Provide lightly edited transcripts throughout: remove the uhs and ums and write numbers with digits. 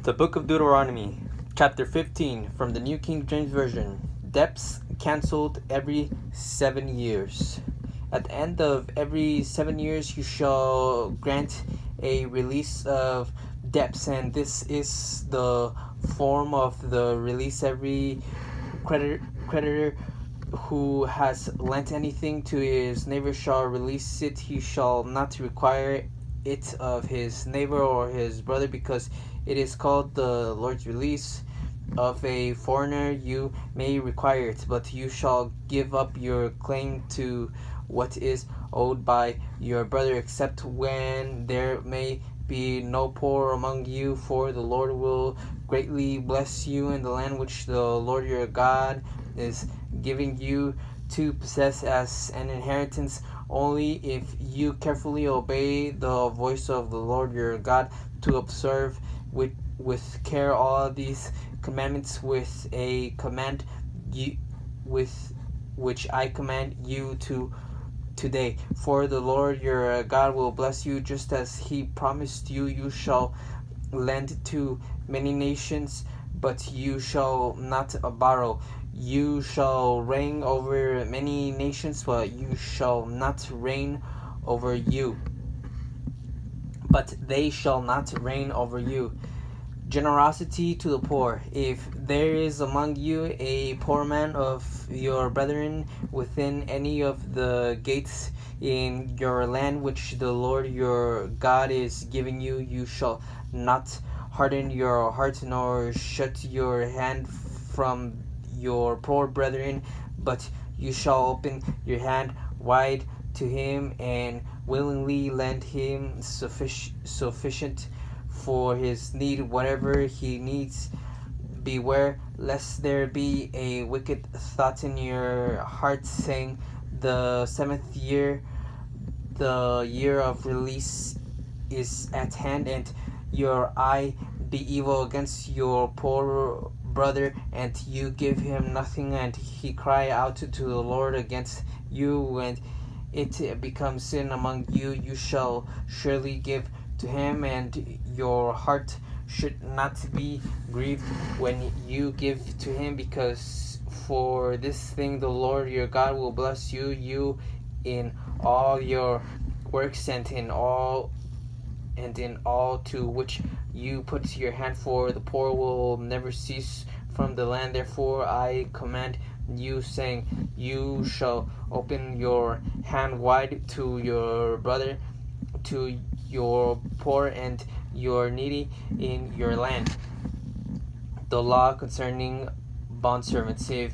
The Book of Deuteronomy, chapter 15, from the New King James Version. Debts cancelled every 7 years. At the end of every 7 years you shall grant a release of debts, and this is the form of the release. Every creditor who has lent anything to his neighbor shall release it. He shall not require it of his neighbor or his brother, because it is called the Lord's release. Of a foreigner you may require it, but you shall give up your claim to what is owed by your brother, except when there may be no poor among you, for the Lord will greatly bless you in the land which the Lord your God is giving you to possess as an inheritance, only if you carefully obey the voice of the Lord your God, to observe with care all these commandments with a command with which I command you today. For the Lord your God will bless you just as he promised you. You shall lend to many nations, but you shall not borrow. You shall reign over many nations, but you shall not reign over you. But they shall not reign over you. Generosity to the poor. If there is among you a poor man of your brethren within any of the gates in your land which the Lord your God is giving you, you shall not harden your heart nor shut your hand from your poor brethren, but you shall open your hand wide to him and willingly lend him sufficient for his need, whatever he needs. Beware lest there be a wicked thought in your heart, saying, the 7th year, the year of release, is at hand, and your eye be evil against your poor brother, and you give him nothing, and he cry out to the Lord against you, and it becomes sin among you. You shall surely give to him, and your heart should not be grieved when you give to him, because for this thing the Lord your God will bless you in all your works, and in all to which you put your hand, for the poor will never cease from the land. Therefore I command you, saying, you shall open your hand wide to your brother, to your poor and your needy in your land. The law concerning bondservants. If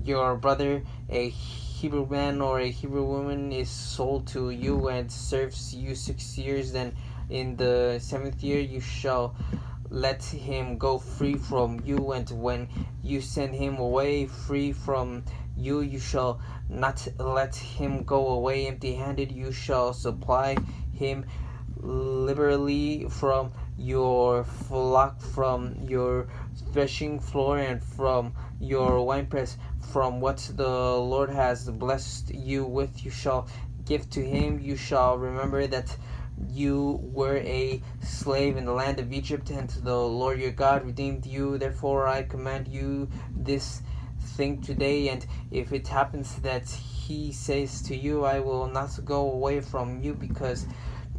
your brother, a Hebrew man or a Hebrew woman, is sold to you and serves you 6 years, then in the 7th year you shall let him go free from you, and when you send him away free from you, you shall not let him go away empty-handed. You shall supply him liberally from your flock, from your threshing floor, and from your winepress. From what the Lord has blessed you with, you shall give to him. You shall remember that you were a slave in the land of Egypt, and the Lord your God redeemed you. Therefore I command you this thing today. And if it happens that he says to you, I will not go away from you, because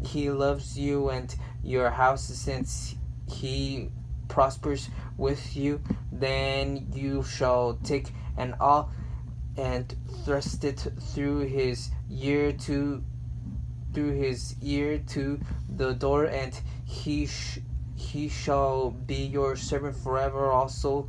he loves you and your house, since he prospers with you, then you shall take an awl and thrust it through his ear to the door, and he shall be your servant forever. Also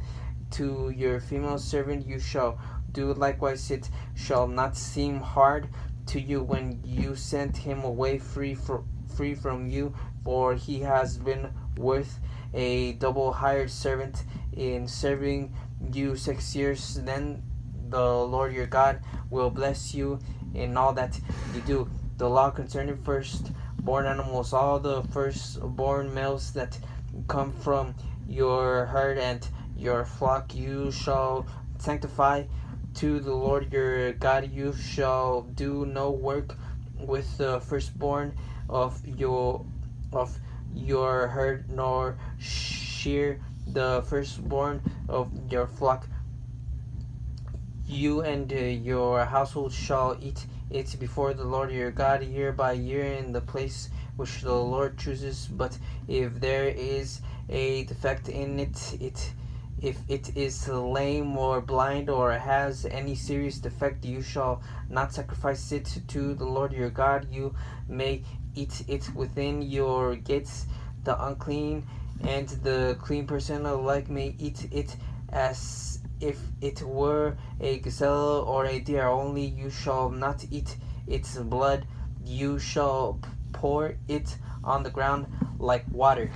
to your female servant you shall do likewise. It shall not seem hard to you when you send him away free from you, for he has been worth a double hired servant in serving you 6 years. Then the Lord your God will bless you in all that you do. The law concerning firstborn animals. All the firstborn males that come from your herd and your flock you shall sanctify to the Lord your God. You shall do no work with the firstborn of your herd, nor shear the firstborn of your flock. You and your household shall eat it before the Lord your God year by year in the place which the Lord chooses. But if there is a defect in it, if it is lame or blind or has any serious defect, you shall not sacrifice it to the Lord your God. You may eat it within your gates. The unclean and the clean person alike may eat it as if it were a gazelle or a deer. Only you shall not eat its blood. You shall pour it on the ground like water.